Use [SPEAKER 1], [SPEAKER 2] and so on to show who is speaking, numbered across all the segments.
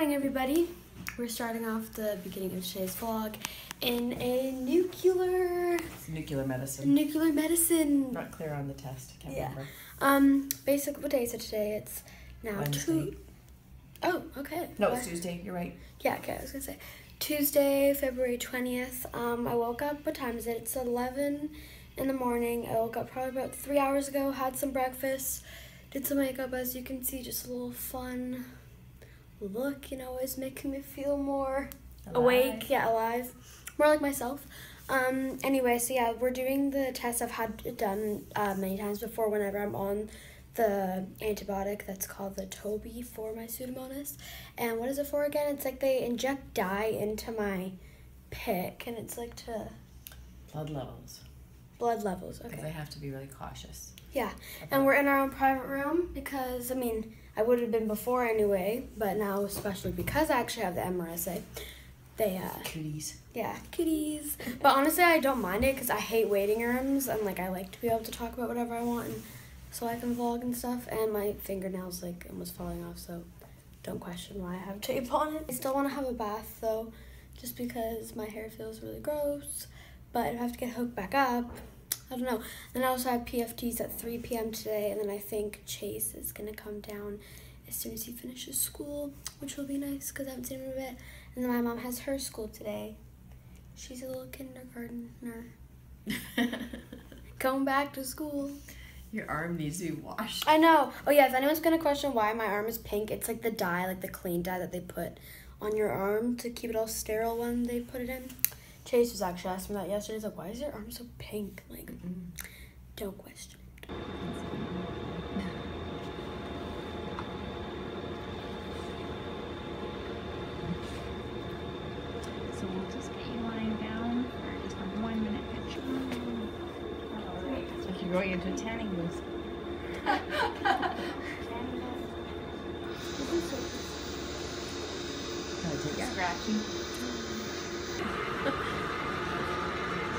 [SPEAKER 1] Everybody, we're starting off the beginning of today's vlog in a nuclear medicine.
[SPEAKER 2] Not clear on the test. Can't remember.
[SPEAKER 1] Basically, what day is it today? It's now
[SPEAKER 2] Wednesday.
[SPEAKER 1] Oh, okay.
[SPEAKER 2] No, it's Tuesday. You're right.
[SPEAKER 1] Yeah, okay. I was gonna say Tuesday, February 20th. I woke up. What time is it? It's 11 in the morning. I woke up probably about 3 hours ago. Had some breakfast. Did some makeup, as you can see. Just a little fun look, you know, is making me feel more awake, alive, more like myself. Anyway, so yeah, we're doing the test. I've had it done many times before whenever I'm on the antibiotic that's called the Toby for my Pseudomonas. And what is it for again? It's like they inject dye into my pick, and it's like to...
[SPEAKER 2] Blood levels.
[SPEAKER 1] Blood levels, okay.
[SPEAKER 2] Because I have to be really cautious.
[SPEAKER 1] Yeah, and we're in our own private room because, I mean, I would have been before anyway, but now especially because I actually have the MRSA, they,
[SPEAKER 2] Cooties.
[SPEAKER 1] Yeah, kitties. But honestly, I don't mind it because I hate waiting rooms, and, like, I like to be able to talk about whatever I want, and so I can vlog and stuff, and my fingernails, like, almost falling off, so don't question why I have tape on it. I still want to have a bath, though, just because my hair feels really gross, but I have to get hooked back up. I don't know. Then I also have PFTs at 3 p.m. today, and then I think Chase is going to come down as soon as he finishes school, which will be nice because I haven't seen him in a bit. And then my mom has her school today. She's a little kindergartner. Going back to school.
[SPEAKER 2] Your arm needs to be washed.
[SPEAKER 1] I know. Oh, yeah, if anyone's going to question why my arm is pink, it's like the dye, like the clean dye that they put on your arm to keep it all sterile when they put it in. Chase was actually asking me that yesterday. He's like, why is your arm so pink? Like, don't question it.
[SPEAKER 3] So we'll just get you lying down for just a 1 minute picture. Alright.
[SPEAKER 2] It's like you're going into a tanning booth.
[SPEAKER 3] Scratchy.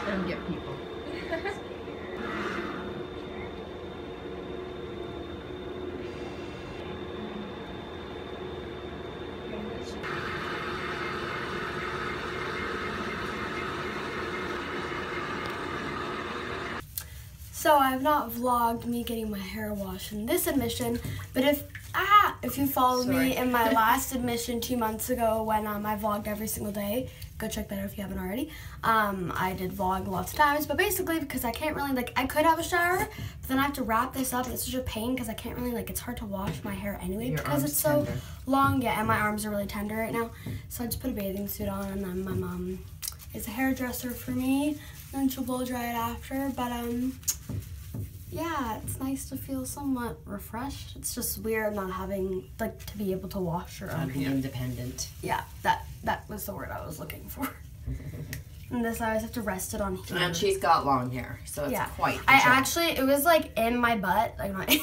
[SPEAKER 2] Don't get people.
[SPEAKER 1] So I have not vlogged me getting my hair washed in this admission, but if you followed me in my last admission 2 months ago when I vlogged every single day, go check that out if you haven't already. I did vlog lots of times, but basically because I can't really, like, I could have a shower, but then I have to wrap this up, and it's such a pain because I can't really, like, it's hard to wash my hair anyway because it's so long. Yeah, and my arms are really tender right now, so I just put a bathing suit on, and then my mom is a hairdresser for me, and she'll blow dry it after, but yeah, it's nice to feel somewhat refreshed. It's just weird not having, like, to be able to wash your own hair.
[SPEAKER 2] Independent.
[SPEAKER 1] Yeah, that was the word I was looking for. And this, I always have to rest it on here.
[SPEAKER 2] And she's got long hair, so it's quite
[SPEAKER 1] it was, like, in my butt. Like,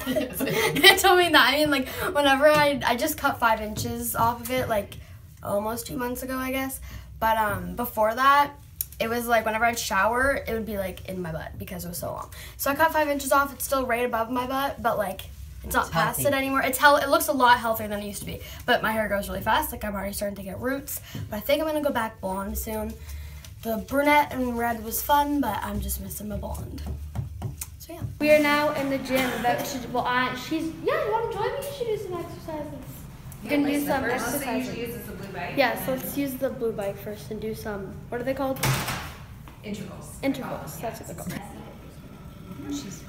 [SPEAKER 1] it told me that. I mean, like, whenever I just cut 5 inches off of it, like, almost 2 months ago, I guess. But, before that, it was like whenever I'd shower, it would be like in my butt because it was so long. So I cut 5 inches off. It's still right above my butt, but like it's not past it anymore. It looks a lot healthier than it used to be. But my hair grows really fast. Like I'm already starting to get roots. But I think I'm gonna go back blonde soon. The brunette and red was fun, but I'm just missing my blonde. So yeah. We are now in the gym. You want to join me? You should do some exercises. You can do some exercises.
[SPEAKER 3] Usually uses the blue bike.
[SPEAKER 1] Yeah, so let's use the blue bike first and do some, what are they called?
[SPEAKER 3] Intervals.
[SPEAKER 1] Intervals, that's what they're called.
[SPEAKER 2] She's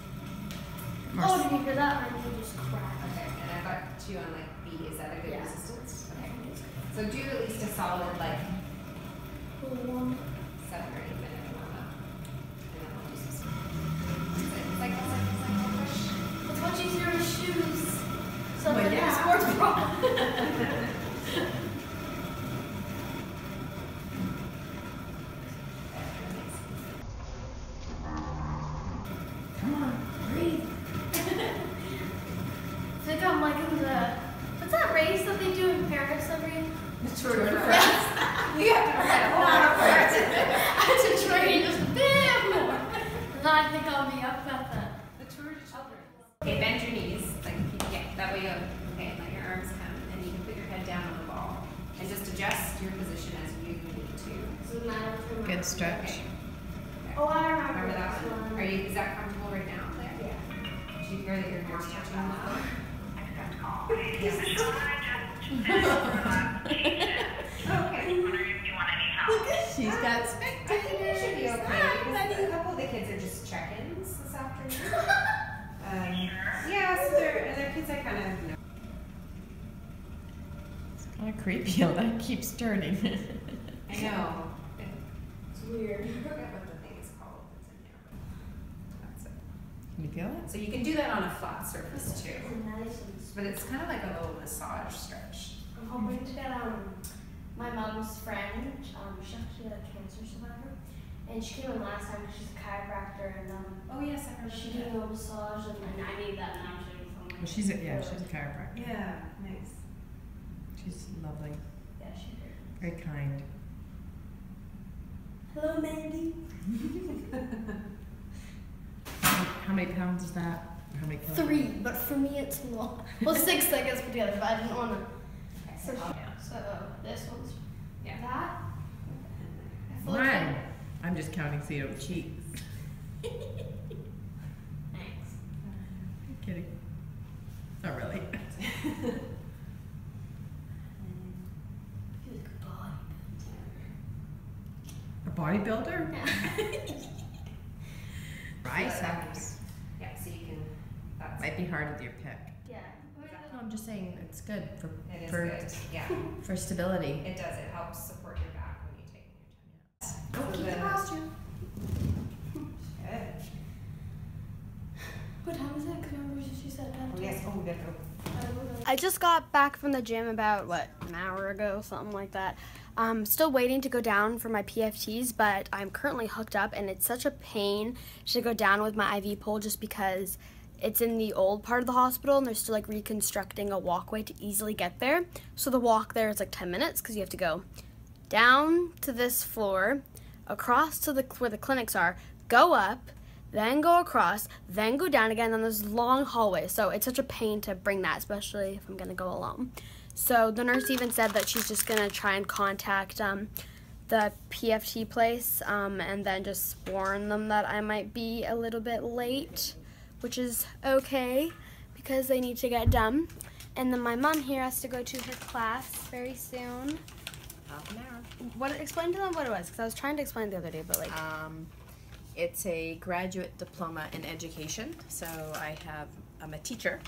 [SPEAKER 1] Oh, did you hear that? I need to just crack.
[SPEAKER 3] Okay, and I've got 2 on like B. Is that a good resistance? Okay. So do at least a solid like
[SPEAKER 4] 7 or 8 minute warm up. And then we'll do some cycle.
[SPEAKER 1] It's much easier with shoes. So
[SPEAKER 4] Well,
[SPEAKER 1] like
[SPEAKER 4] yeah.
[SPEAKER 1] a sports bra. Come on, breathe. I think I'm like in the, what's that race that they do in Paris every?
[SPEAKER 4] The Tour de France. You have to ride a lot of France.
[SPEAKER 1] I have to train just a bit more. And then I think I'll be up at
[SPEAKER 4] The Tour de Children. Okay, bend your knees. Like, yeah, that way you, okay, let your arms come, and you can put your head down on the ball. And just adjust your position as you need to.
[SPEAKER 2] Good stretch.
[SPEAKER 4] Okay.
[SPEAKER 1] Oh, I remember
[SPEAKER 4] Remember that
[SPEAKER 1] this
[SPEAKER 4] one?
[SPEAKER 1] one.
[SPEAKER 4] Is that comfortable right now, Claire? Yeah. Do you hear that your hair's touching on the floor?
[SPEAKER 2] She's got
[SPEAKER 4] I think it should be okay. Because a couple of the kids are just check-ins this afternoon. Yeah, so they're kids I kind of know.
[SPEAKER 2] It's kind of creepy how that keeps turning.
[SPEAKER 4] I know.
[SPEAKER 1] It's weird.
[SPEAKER 4] I forget what the thing is called that's in here. That's it.
[SPEAKER 2] Can you feel it?
[SPEAKER 4] So you can do that on a flat surface too.
[SPEAKER 1] Nice and
[SPEAKER 4] But it's kind of like a little massage stretch.
[SPEAKER 1] I'm hoping to get my mom's friend. She's actually a cancer survivor, and she came in last time because she's a chiropractor, and
[SPEAKER 4] Oh yes, I heard
[SPEAKER 1] she gave me a massage, and I need that now too. So
[SPEAKER 2] Well, she's a chiropractor.
[SPEAKER 4] Yeah, nice.
[SPEAKER 2] She's lovely.
[SPEAKER 1] yeah, she's great.
[SPEAKER 2] Very kind.
[SPEAKER 1] Hello, Mandy.
[SPEAKER 2] How many pounds is that? Or how many kilograms?
[SPEAKER 1] 3, but for me it's a lot. Well, 6 I guess put together, but I didn't want to. So, this one's
[SPEAKER 4] Yeah.
[SPEAKER 1] that.
[SPEAKER 2] One. I'm just counting so you don't cheat.
[SPEAKER 1] Thanks.
[SPEAKER 2] I'm kidding. Not really.
[SPEAKER 1] Feel like
[SPEAKER 2] A bodybuilder?
[SPEAKER 1] a
[SPEAKER 2] Biceps.
[SPEAKER 4] Yeah, so you can. That's
[SPEAKER 2] Might be hard with your pick.
[SPEAKER 1] yeah.
[SPEAKER 2] No, I'm just saying it's good for
[SPEAKER 4] It is
[SPEAKER 2] for,
[SPEAKER 4] good. Yeah,
[SPEAKER 2] for stability.
[SPEAKER 4] it does. It helps support your back when you take your time.
[SPEAKER 1] Don't
[SPEAKER 4] So
[SPEAKER 1] keep the
[SPEAKER 4] the-
[SPEAKER 1] posture.
[SPEAKER 4] Good.
[SPEAKER 1] What time is it? Because remember she said
[SPEAKER 4] Oh yes. Oh, we got to go.
[SPEAKER 1] I just got back from the gym about, an hour ago, something like that. Still waiting to go down for my PFTs, but I'm currently hooked up, and it's such a pain to go down with my IV pole just because it's in the old part of the hospital, and they're still, reconstructing a walkway to easily get there. So the walk there is, 10 minutes, because you have to go down to this floor, across to where the clinics are, go up, then go across, then go down again, then there's long hallways. So it's such a pain to bring that, especially if I'm gonna go alone. So the nurse even said that she's just gonna try and contact the PFT place and then just warn them that I might be a little bit late, which is okay because they need to get done. And then my mom here has to go to her class very soon.
[SPEAKER 5] Half an hour.
[SPEAKER 1] Explain to them what it was, because I was trying to explain the other day, but
[SPEAKER 5] It's a graduate diploma in education. So I'm a teacher.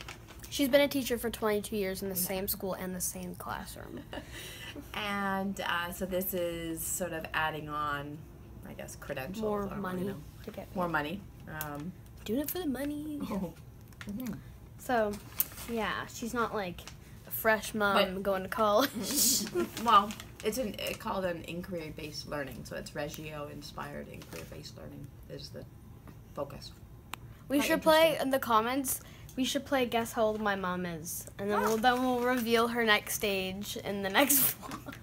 [SPEAKER 1] she's been a teacher for 22 years in the same school and the same classroom.
[SPEAKER 5] And so this is sort of adding on, I guess, credentials.
[SPEAKER 1] More
[SPEAKER 5] or,
[SPEAKER 1] money to get.
[SPEAKER 5] More money.
[SPEAKER 1] Doing it for the money.
[SPEAKER 5] Oh.
[SPEAKER 1] So, yeah, she's not like a fresh mom going to college.
[SPEAKER 5] Well, it's called an inquiry-based learning. So it's Reggio-inspired inquiry-based learning is the focus.
[SPEAKER 1] We
[SPEAKER 5] Quite
[SPEAKER 1] should play in the comments. We should play Guess How Old My Mom Is, and then we'll reveal her next stage in the next vlog.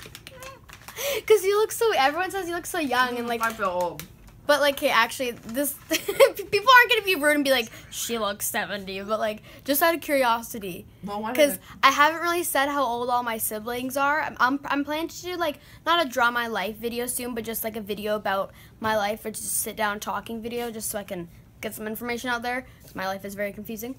[SPEAKER 1] Cause everyone says you look so young, and
[SPEAKER 5] I feel old.
[SPEAKER 1] but hey, actually, this people aren't gonna be rude and be like, she looks 70, but just out of curiosity,
[SPEAKER 5] Well,
[SPEAKER 1] because I haven't really said how old all my siblings are. I'm planning to do not a draw my life video soon, but just a video about my life, or just sit down talking video, just so I can get some information out there. My life is very confusing.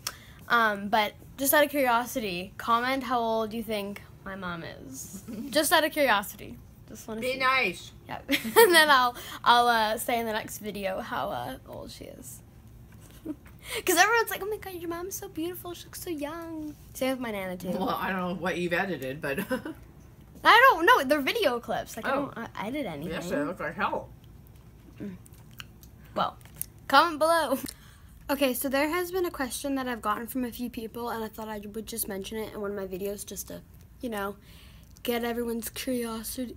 [SPEAKER 1] But just out of curiosity, comment how old you think my mom is. Just out of curiosity. Just want to
[SPEAKER 5] Be
[SPEAKER 1] see.
[SPEAKER 5] nice.
[SPEAKER 1] Yeah. And then I'll say in the next video how old she is. Because everyone's like, oh my god, your mom's so beautiful. She looks so young. Same with my Nana too.
[SPEAKER 5] Well, I don't know what you've edited, but
[SPEAKER 1] I don't know. They're video clips. Like,
[SPEAKER 5] Oh.
[SPEAKER 1] I don't edit anything.
[SPEAKER 5] Yes, they look like hell.
[SPEAKER 1] Well, comment below. Okay, so there has been a question that I've gotten from a few people, and I thought I would just mention it in one of my videos just to, you know, get everyone's curiosity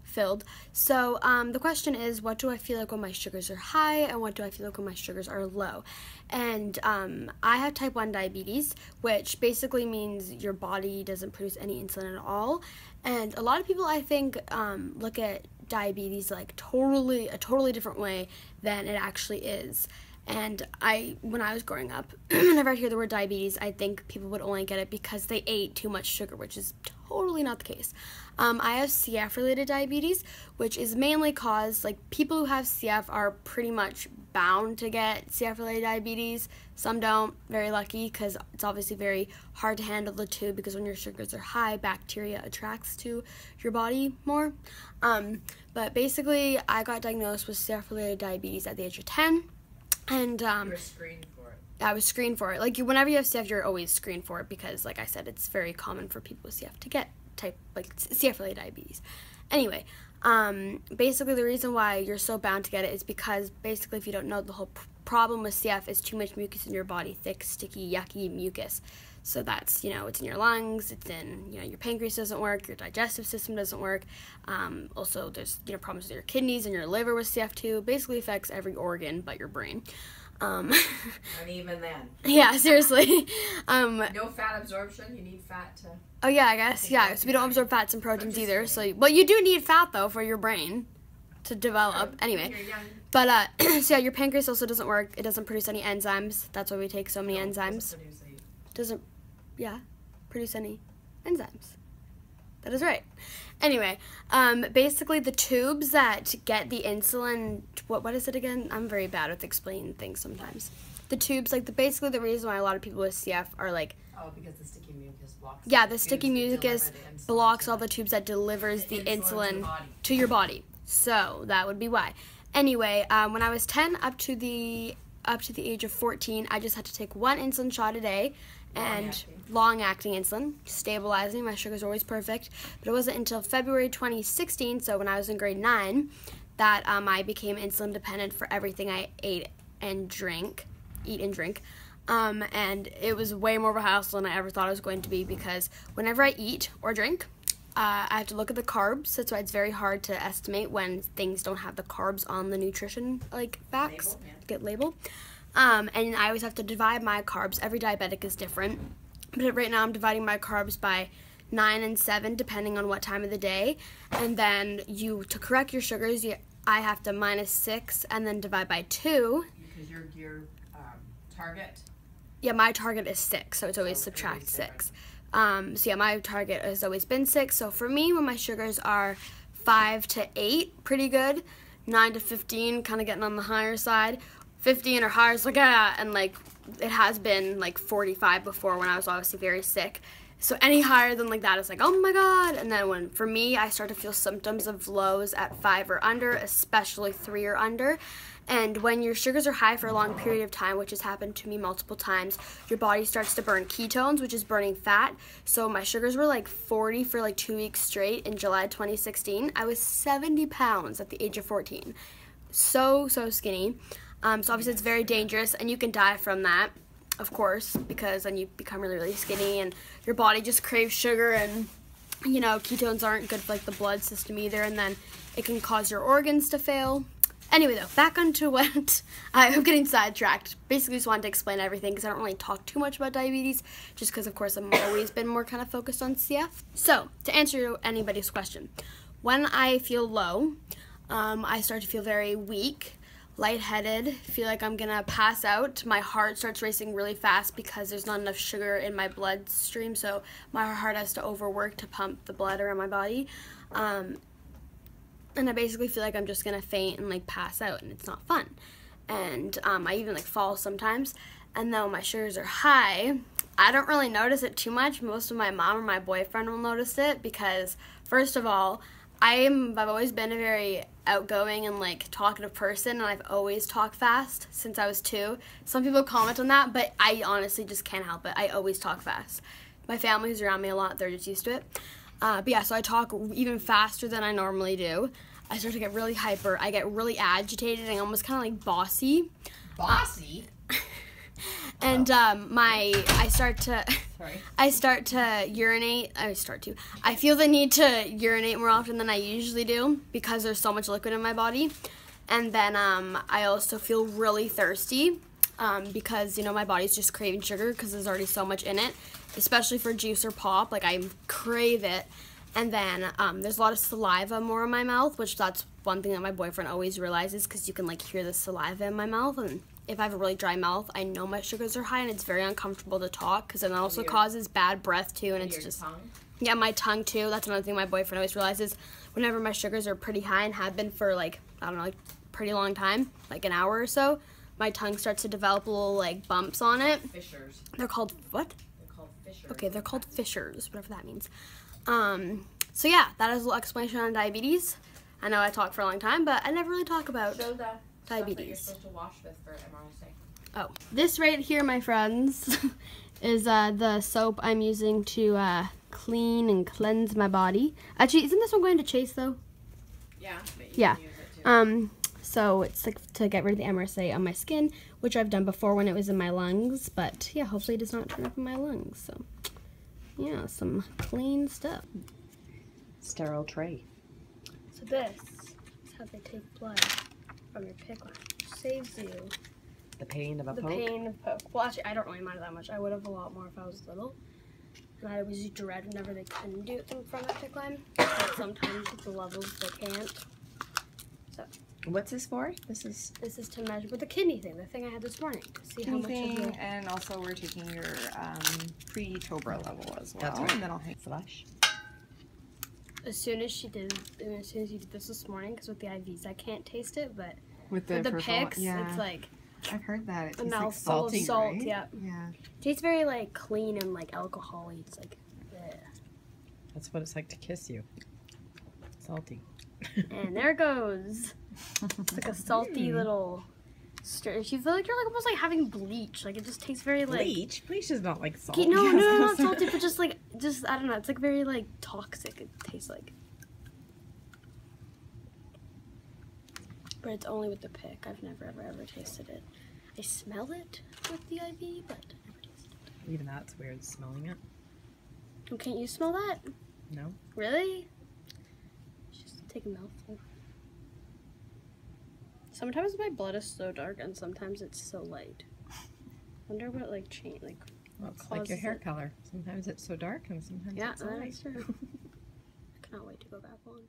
[SPEAKER 1] filled. So the question is, what do I feel like when my sugars are high, and what do I feel like when my sugars are low? And I have type 1 diabetes, which basically means your body doesn't produce any insulin at all. And a lot of people, I think, look at diabetes like a totally different way than it actually is. And when I was growing up, whenever I hear the word diabetes, I think people would only get it because they ate too much sugar, which is totally not the case. I have CF-related diabetes, which is mainly caused, like, people who have CF are pretty much bound to get CF-related diabetes. Some don't, very lucky, because it's obviously very hard to handle the two, because when your sugars are high, bacteria attracts to your body more. But basically, I got diagnosed with CF-related diabetes at the age of 10. And
[SPEAKER 5] You were screened for it.
[SPEAKER 1] I was screened for it. Like, whenever you have CF, you're always screened for it because, like I said, it's very common for people with CF to get CF-related diabetes. Anyway, basically the reason why you're so bound to get it is because basically, if you don't know, the whole problem with CF is too much mucus in your body, thick, sticky, yucky mucus. So that's, it's in your lungs, it's in, your pancreas doesn't work, your digestive system doesn't work. Also, there's, problems with your kidneys and your liver with CF too. Basically affects every organ but your brain.
[SPEAKER 5] And even then.
[SPEAKER 1] Yeah, seriously.
[SPEAKER 5] No fat absorption. You need fat to.
[SPEAKER 1] Oh yeah, I guess. Yeah, so we don't absorb fats and proteins either. So, but you do need fat though for your brain to develop. Anyway,
[SPEAKER 5] You're young.
[SPEAKER 1] but so yeah, your pancreas also doesn't work. It doesn't produce any enzymes. That's why we take so many enzymes. Doesn't produce any enzymes. That is right. Anyway, basically the tubes that get the insulin, what is it again? I'm very bad with explaining things sometimes. The tubes, basically the reason why a lot of people with CF are
[SPEAKER 5] Oh, because the sticky mucus blocks.
[SPEAKER 1] yeah, the sticky mucus blocks all the tubes that delivers the insulin to your body. So that would be why. Anyway, when I was 10 up to the age of 14, I just had to take one insulin shot a day. And long-acting insulin, stabilizing. My sugars were always perfect. But it wasn't until February 2016, so when I was in grade 9, that I became insulin dependent for everything I eat and drink. And it was way more of a hassle than I ever thought it was going to be, because whenever I eat or drink, I have to look at the carbs. That's why it's very hard to estimate when things don't have the carbs on the nutrition facts, label. And I always have to divide my carbs. Every diabetic is different. But right now I'm dividing my carbs by 9 and 7, depending on what time of the day. And then to correct your sugars, I have to -6 and then divide by 2.
[SPEAKER 5] Because your target?
[SPEAKER 1] Yeah, my target is 6, so it's always subtract 6. So yeah, my target has always been 6. So for me, when my sugars are 5 to 8, pretty good. 9 to 15, kind of getting on the higher side. 15 or higher is and it has been 45 before when I was obviously very sick. So any higher than that is oh my god. And then for me, I start to feel symptoms of lows at 5 or under, especially 3 or under. And when your sugars are high for a long period of time, which has happened to me multiple times, your body starts to burn ketones, which is burning fat. So my sugars were 40 for 2 weeks straight in July 2016. I was 70 pounds at the age of 14. So skinny. So obviously it's very dangerous, and you can die from that, of course, because then you become really, really skinny, and your body just craves sugar, and, ketones aren't good for, the blood system either, and then it can cause your organs to fail. Anyway, though, back onto what I'm getting sidetracked. Basically, just wanted to explain everything, because I don't really talk too much about diabetes, just because, of course, I've always been more kind of focused on CF. So, to answer anybody's question, when I feel low, I start to feel very weak, lightheaded, feel like I'm gonna pass out. My heart starts racing really fast because there's not enough sugar in my bloodstream, so my heart has to overwork to pump the blood around my body. And I basically feel like I'm just gonna faint and pass out, and it's not fun. And I even fall sometimes. And then when my sugars are high, I don't really notice it too much. Most of my mom or my boyfriend will notice it because, first of all, I've always been a very outgoing and talkative person, and I've always talked fast since I was 2. Some people comment on that, but I honestly just can't help it. I always talk fast. My family who's around me a lot, they're just used to it. But yeah, so I talk even faster than I normally do. I start to get really hyper. I get really agitated and almost kind of like bossy.
[SPEAKER 2] Bossy?
[SPEAKER 1] And I start to urinate. I feel the need to urinate more often than I usually do because there's so much liquid in my body. And then I also feel really thirsty because, you know, my body's just craving sugar because there's already so much in it, especially for juice or pop. Like, I crave it. And then there's a lot of saliva more in my mouth, which that's one thing that my boyfriend always realizes because you can, like, hear the saliva in my mouth. And if I have a really dry mouth, I know my sugars are high, and it's very uncomfortable to talk because it also causes bad breath, too. And it's just...
[SPEAKER 2] Tongue?
[SPEAKER 1] Yeah, my tongue, too. That's another thing my boyfriend always realizes. Whenever my sugars are pretty high and have been for, like, I don't know, like, pretty long time, like an hour or so, my tongue starts to develop little, like, bumps on it.
[SPEAKER 2] Fissures.
[SPEAKER 1] They're called, what?
[SPEAKER 2] They're called fissures.
[SPEAKER 1] Okay, they're called fissures, whatever that means. So yeah, that is a little explanation on diabetes. I know I talk for a long time, but I never really talk about
[SPEAKER 5] Show the
[SPEAKER 1] diabetes.
[SPEAKER 5] stuff that you're supposed to wash with for MRSA.
[SPEAKER 1] Oh, this right here, my friends, is the soap I'm using to clean and cleanse my body. Actually, isn't this one going to Chase though?
[SPEAKER 2] Yeah. But you
[SPEAKER 1] Yeah.
[SPEAKER 2] can use it too.
[SPEAKER 1] So it's like to get rid of the MRSA on my skin, which I've done before when it was in my lungs, but yeah, hopefully it does not turn up in my lungs. So yeah, some clean stuff.
[SPEAKER 5] Sterile tray.
[SPEAKER 1] So this is how they take blood from your pick line, which saves you
[SPEAKER 5] The pain of a
[SPEAKER 1] the
[SPEAKER 5] poke.
[SPEAKER 1] pain of poke. Well, actually, I don't really mind it that much. I would have a lot more if I was little. And I always dread whenever they couldn't do it from that pick line. But sometimes at the levels they can't. So
[SPEAKER 5] What's this for? This is
[SPEAKER 1] to measure with the kidney thing, the thing I had this morning, to see how much of
[SPEAKER 6] Anything,
[SPEAKER 1] the...
[SPEAKER 6] and also we're taking your pre-Tobra level as well.
[SPEAKER 5] That's right.
[SPEAKER 6] And then I'll hang
[SPEAKER 5] flush.
[SPEAKER 1] As soon as you did this morning, because with the IVs I can't taste it, but
[SPEAKER 6] with
[SPEAKER 1] with the
[SPEAKER 6] first one.
[SPEAKER 1] picks,
[SPEAKER 6] Yeah,
[SPEAKER 1] it's like
[SPEAKER 6] I've heard that. It
[SPEAKER 1] a
[SPEAKER 6] tastes like
[SPEAKER 1] mouthful of
[SPEAKER 6] salty,
[SPEAKER 1] salt.
[SPEAKER 6] right?
[SPEAKER 1] Yeah,
[SPEAKER 6] Yeah.
[SPEAKER 1] it tastes very like clean and like alcohol-y. It's like, bleh.
[SPEAKER 5] That's what it's like to kiss you. Salty.
[SPEAKER 1] And there it goes. It's like a salty little stir. You feel like you're like almost like having bleach. Like it just tastes very like
[SPEAKER 5] Bleach? Bleach is not like salt.
[SPEAKER 1] Okay, no, not salty, but just I don't know. It's like very like toxic. It tastes like. But it's only with the pick. I've never ever tasted it. I smell it with the IV, but I never tasted it.
[SPEAKER 5] Even that's weird, smelling it.
[SPEAKER 1] Oh, can't you smell that?
[SPEAKER 5] No?
[SPEAKER 1] Really? Just take a mouthful. Sometimes my blood is so dark, and sometimes it's so light. Wonder what like change like.
[SPEAKER 5] Well, it's like your
[SPEAKER 1] causes
[SPEAKER 5] hair
[SPEAKER 1] it.
[SPEAKER 5] color. Sometimes it's so dark and sometimes
[SPEAKER 1] Yeah,
[SPEAKER 5] it's so light.
[SPEAKER 1] that's true. I cannot wait to go back blonde.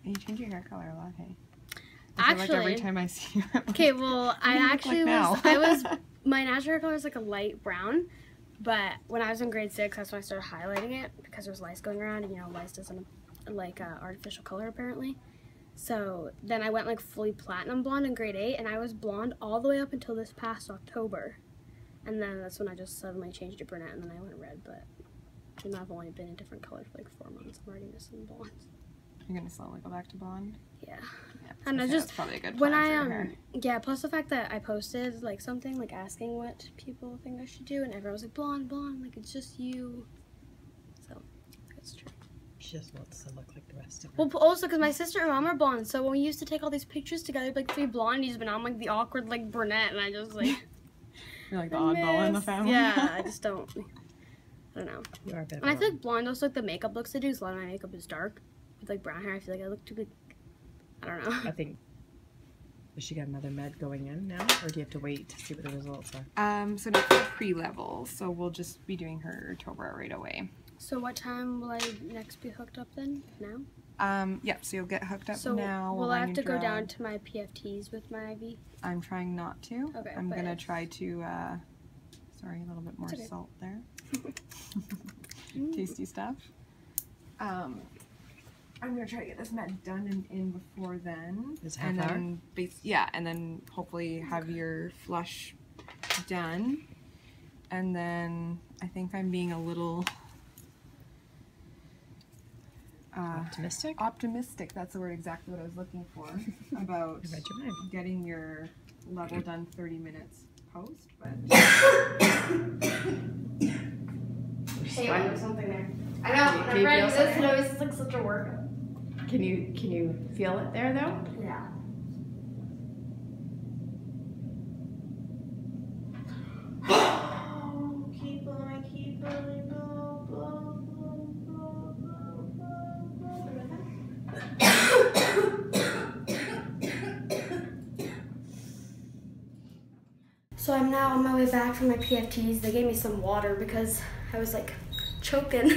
[SPEAKER 6] You change your hair color a lot, hey? I feel like every
[SPEAKER 1] Actually,
[SPEAKER 6] time I see you. I'm like,
[SPEAKER 1] okay, well,
[SPEAKER 6] "What do
[SPEAKER 1] I
[SPEAKER 6] you look
[SPEAKER 1] actually
[SPEAKER 6] like
[SPEAKER 1] was,
[SPEAKER 6] now?"
[SPEAKER 1] my natural hair color is like a light brown, but when I was in grade 6, that's when I started highlighting it because there was lice going around, and you know, lice doesn't like artificial color apparently. So then I went like fully platinum blonde in grade 8, and I was blonde all the way up until this past October. And then that's when I just suddenly changed to brunette, and then I went red, but and I've only been a different color for like 4 months. I'm already missing blondes.
[SPEAKER 6] You're gonna slowly go back to blonde.
[SPEAKER 1] Yeah.
[SPEAKER 6] Yeah,
[SPEAKER 1] And I
[SPEAKER 6] okay,
[SPEAKER 1] just
[SPEAKER 6] that's probably a good
[SPEAKER 1] when
[SPEAKER 6] plan
[SPEAKER 1] I
[SPEAKER 6] for your hair.
[SPEAKER 1] yeah, plus the fact that I posted like something like asking what people think I should do, and everyone was like blonde, blonde, like it's just you. So that's true.
[SPEAKER 5] She just wants to look like the rest of her.
[SPEAKER 1] Well, also because my sister and mom are blonde, so when we used to take all these pictures together, like 3 blondies, but now I'm like the awkward like brunette, and I just like
[SPEAKER 6] You're like the
[SPEAKER 1] I
[SPEAKER 6] oddball in the
[SPEAKER 1] miss-
[SPEAKER 6] family.
[SPEAKER 1] Yeah, I just don't. I don't know.
[SPEAKER 5] You are a bit
[SPEAKER 1] And I feel
[SPEAKER 5] wrong.
[SPEAKER 1] like blonde also like the makeup looks I do. So a lot of my makeup is dark. With like brown hair, I feel like I look too big. I don't know.
[SPEAKER 5] I think. Does she got another med going in now, or do you have to wait to see what the results are?
[SPEAKER 6] So no pre-level, so we'll just be doing her Tobra right away.
[SPEAKER 1] So what time will I next be hooked up then? Now?
[SPEAKER 6] Yeah, so you'll get hooked up
[SPEAKER 1] So
[SPEAKER 6] now.
[SPEAKER 1] will
[SPEAKER 6] we'll
[SPEAKER 1] I
[SPEAKER 6] run
[SPEAKER 1] have
[SPEAKER 6] your
[SPEAKER 1] to go down
[SPEAKER 6] drug.
[SPEAKER 1] to my PFTs with my IV?
[SPEAKER 6] I'm trying not to.
[SPEAKER 1] Okay,
[SPEAKER 6] I'm
[SPEAKER 1] but
[SPEAKER 6] gonna
[SPEAKER 1] if-
[SPEAKER 6] try to, sorry, a little bit more
[SPEAKER 1] It's okay.
[SPEAKER 6] salt there. Tasty stuff. I'm gonna try to get this med done and in before then.
[SPEAKER 5] Is
[SPEAKER 6] and
[SPEAKER 5] half hour?
[SPEAKER 6] then yeah, and then hopefully have your flush done. And then I think I'm being a little
[SPEAKER 5] Optimistic?
[SPEAKER 6] that's the word exactly what I was looking for about
[SPEAKER 5] I read your mind.
[SPEAKER 6] getting your level done 30 minutes post, but
[SPEAKER 1] Hey, I know something there. I know.
[SPEAKER 2] Can you
[SPEAKER 1] Whenever I
[SPEAKER 2] feel
[SPEAKER 1] do this,
[SPEAKER 2] something?
[SPEAKER 1] it always is like such a workout.
[SPEAKER 2] Can you feel it there though?
[SPEAKER 1] Yeah.
[SPEAKER 2] Keep on, keep on, blow, blow, blow,
[SPEAKER 1] So I'm now on my way back from my PFTs. They gave me some water because I was like choking.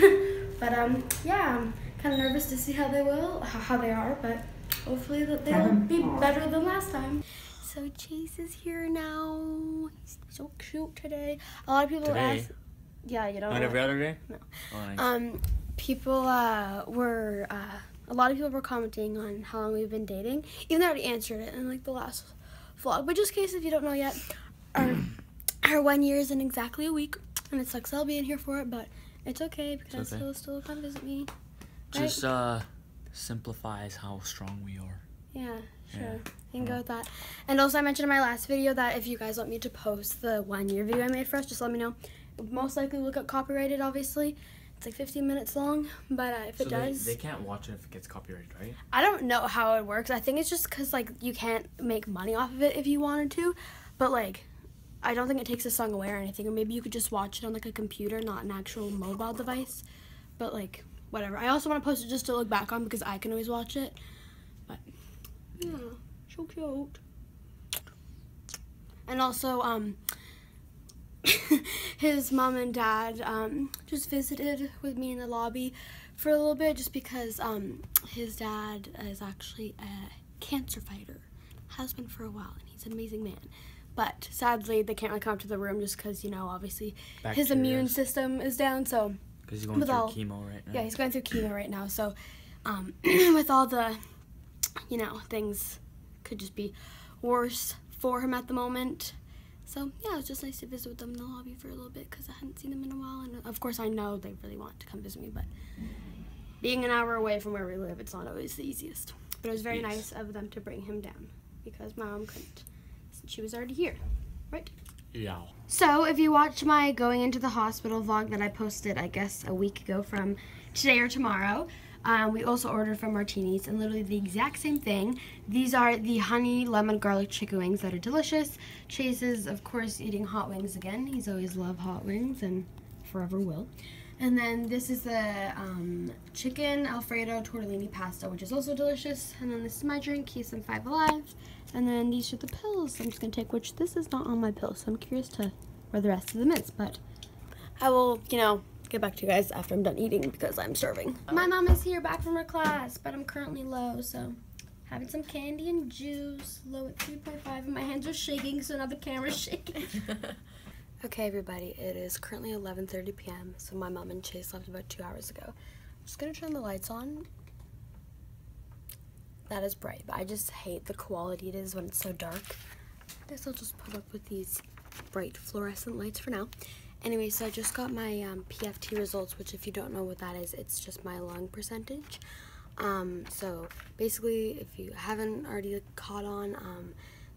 [SPEAKER 1] But yeah, I'm kind of nervous to see how they are, but hopefully that they'll be better than last time. So Chase is here now. He's so cute today. A lot of people
[SPEAKER 7] Today?
[SPEAKER 1] ask. Yeah, you don't.
[SPEAKER 7] Not
[SPEAKER 1] know.
[SPEAKER 7] every other day?
[SPEAKER 1] No.
[SPEAKER 7] Oh, nice.
[SPEAKER 1] People were a lot of people were commenting on how long we've been dating. Even though I already answered it in like the last vlog, but just in case if you don't know yet, our 1 year is in exactly a week, and it sucks I'll be in here for it, but it's okay because
[SPEAKER 7] okay.
[SPEAKER 1] he'll still come visit me.
[SPEAKER 7] Just simplifies how strong we are.
[SPEAKER 1] Yeah, sure.
[SPEAKER 7] Yeah.
[SPEAKER 1] You can go with that. And also I mentioned in my last video that if you guys want me to post the 1 year video I made for us, just let me know. Most likely will get copyrighted, obviously. It's like 15 minutes long, but if it does...
[SPEAKER 7] They can't watch it if it gets copyrighted, right?
[SPEAKER 1] I don't know how it works. I think it's just because, like, you can't make money off of it if you wanted to, but, like, I don't think it takes the song away or anything, or maybe you could just watch it on, like, a computer, not an actual mobile device, but, like, whatever. I also want to post it just to look back on because I can always watch it, but, yeah, so cute. And also, his mom and dad just visited with me in the lobby for a little bit just because his dad is actually a cancer fighter, has been for a while, and he's an amazing man. But sadly, they can't really come up to the room just because, you know, obviously his immune system is down, so...
[SPEAKER 7] Because he's going through chemo right now.
[SPEAKER 1] Yeah, he's going through chemo right now, so with all the, you know, things could just be worse for him at the moment. So, yeah, it was just nice to visit with them in the lobby for a little bit because I hadn't seen them in a while. And, of course, I know they really want to come visit me, but being an hour away from where we live, it's not always the easiest. But it was very nice of them to bring him down because my mom couldn't since she was already here, right?
[SPEAKER 7] Yeah.
[SPEAKER 1] So, if you watch my going into the hospital vlog that I posted, I guess, a week ago from today or tomorrow, we also ordered from Martini's, and literally the exact same thing. These are the honey lemon garlic chicken wings that are delicious. Chase is, of course, eating hot wings again. He's always loved hot wings and forever will. And then this is the chicken Alfredo tortellini pasta, which is also delicious. And then this is my drink, Keys and 5 Alive. And then these are the pills I'm just going to take, which this is not on my pill, so I'm curious to where the rest of them is. But I will, you know, get back to you guys after I'm done eating because I'm starving. My mom is here back from her class, but I'm currently low, so having some candy and juice. Low at 3.5, and my hands are shaking, so now the camera's shaking. Okay, everybody, it is currently 11:30 p.m., so my mom and Chase left about 2 hours ago. I'm just gonna turn the lights on. That is bright, but I just hate the quality it is when it's so dark. I guess I'll just put up with these bright fluorescent lights for now. Anyway, so I just got my PFT results, which if you don't know what that is, it's just my lung percentage. So basically, if you haven't already caught on,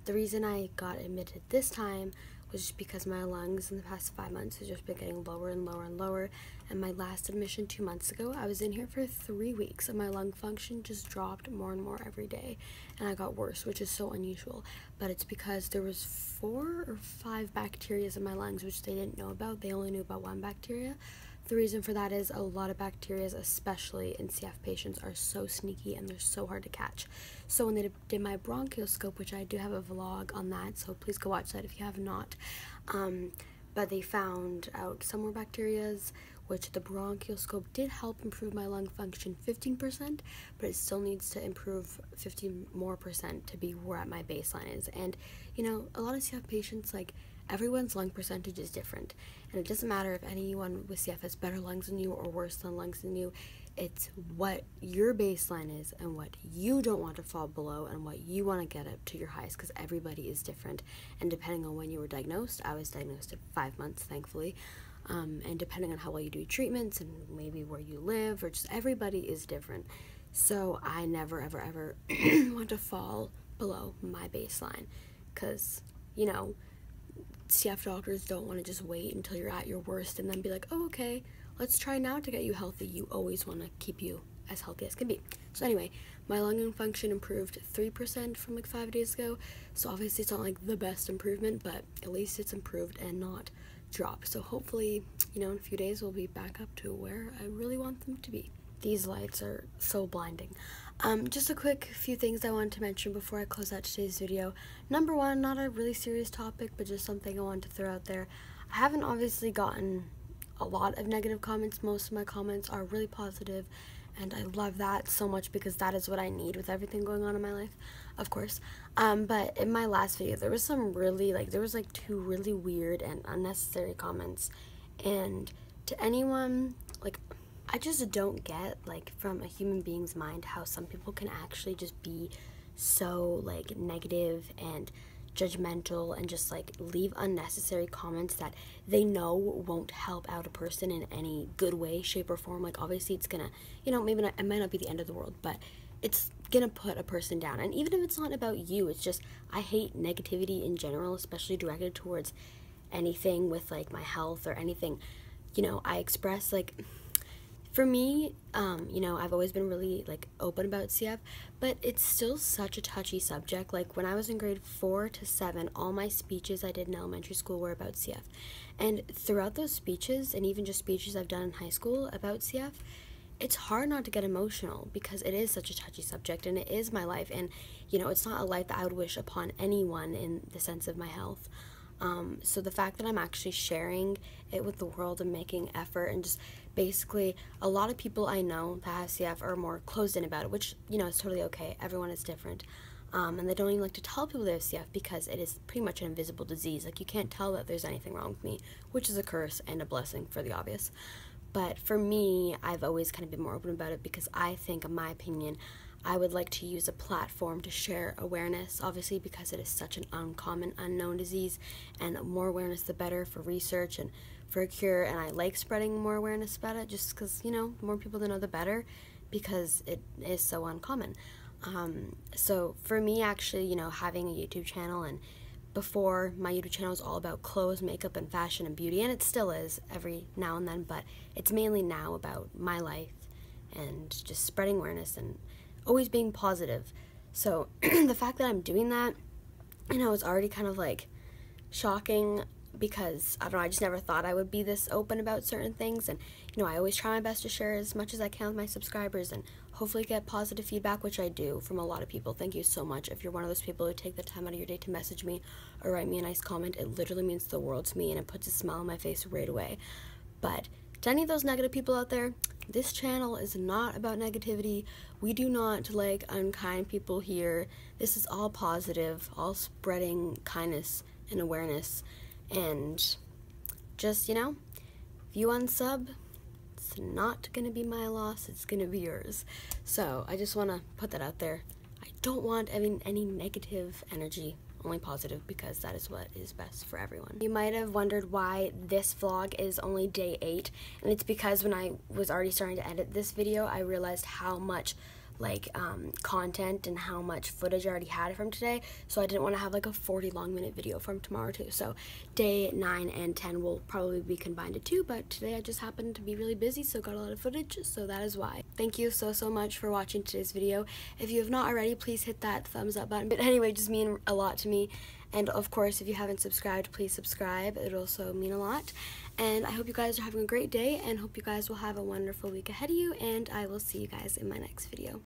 [SPEAKER 1] the reason I got admitted this time was just because my lungs in the past 5 months has just been getting lower and lower and lower. And my last admission 2 months ago, I was in here for 3 weeks, and my lung function just dropped more and more every day, and I got worse, which is so unusual. But it's because there was 4 or 5 bacteria in my lungs, which they didn't know about. They only knew about 1 bacteria. The reason for that is a lot of bacteria, especially in CF patients, are so sneaky and they're so hard to catch. So when they did my bronchoscope, which I do have a vlog on that, so please go watch that if you have not, but they found out some more bacterias, which the bronchoscope did help improve my lung function 15%, but it still needs to improve 15% more to be where my baseline is. And, you know, a lot of CF patients, like, everyone's lung percentage is different, and it doesn't matter if anyone with CF has better lungs than you or worse than lungs than you. It's what your baseline is and what you don't want to fall below and what you want to get up to your highest, because everybody is different. And depending on when you were diagnosed, I was diagnosed at 5 months, thankfully, and depending on how well you do treatments and maybe where you live, or just everybody is different. So I never ever ever want to fall below my baseline, because, you know, CF doctors don't want to just wait until you're at your worst and then be like, oh, okay, let's try now to get you healthy. You always want to keep you as healthy as can be. So anyway, my lung function improved 3% from like 5 days ago. So obviously it's not like the best improvement, but at least it's improved and not dropped. So hopefully, you know, in a few days we'll be back up to where I really want them to be. These lights are so blinding. Just a quick few things I wanted to mention before I close out today's video. Number one, not a really serious topic, but just something I wanted to throw out there. I haven't obviously gotten a lot of negative comments. Most of my comments are really positive, and I love that so much because that is what I need with everything going on in my life, of course. But in my last video, there was some really, there was 2 really weird and unnecessary comments. And to anyone, I just don't get, from a human being's mind, how some people can actually just be so, negative and judgmental and just, leave unnecessary comments that they know won't help out a person in any good way, shape, or form. Obviously, it's gonna, maybe not, it might not be the end of the world, but it's gonna put a person down. And even if it's not about you, it's just, I hate negativity in general, especially directed towards anything with, my health or anything, I express, for me, I've always been really, open about CF, but it's still such a touchy subject. When I was in grade 4 to 7, all my speeches I did in elementary school were about CF. And throughout those speeches, and even just speeches I've done in high school about CF, it's hard not to get emotional because it is such a touchy subject, and it is my life. And, it's not a life that I would wish upon anyone in the sense of my health. So the fact that I'm actually sharing it with the world and making effort, and just basically a lot of people I know that have CF are more closed in about it, which, is totally okay. Everyone is different. And they don't even like to tell people they have CF because it is pretty much an invisible disease. You can't tell that there's anything wrong with me, which is a curse and a blessing for the obvious. But for me, I've always kind of been more open about it because I think, in my opinion, I would like to use a platform to share awareness, obviously, because it is such an uncommon, unknown disease, and more awareness the better for research and for a cure. And I like spreading more awareness about it just because, the more people that know, the better, because it is so uncommon. So for me, actually, having a YouTube channel, and before, my YouTube channel was all about clothes, makeup, and fashion and beauty, and it still is every now and then, but it's mainly now about my life and just spreading awareness and always being positive. So the fact that I'm doing that, it's already kind of shocking because, I don't know, I just never thought I would be this open about certain things. And, I always try my best to share as much as I can with my subscribers and hopefully get positive feedback, which I do from a lot of people. Thank you so much. If you're one of those people who take the time out of your day to message me or write me a nice comment, it literally means the world to me, and it puts a smile on my face right away. But to any of those negative people out there, this channel is not about negativity. We do not like unkind people here. This is all positive, all spreading kindness and awareness. And just, if you unsub, it's not going to be my loss, it's going to be yours. So I just want to put that out there. I don't want any negative energy, only positive, because that is what is best for everyone. You might have wondered why this vlog is only day 8, and it's because when I was already starting to edit this video, I realized how much content and how much footage I already had from today, so I didn't want to have a 40 long minute video from tomorrow too. So day 9 and 10 will probably be combined to 2, but today I just happened to be really busy, so got a lot of footage, so that is why. Thank you so much for watching today's video. If you have not already, please hit that thumbs up button. But anyway, just mean a lot to me. And of course, if you haven't subscribed, please subscribe. It would also mean a lot. And I hope you guys are having a great day, and hope you guys will have a wonderful week ahead of you, and I will see you guys in my next video.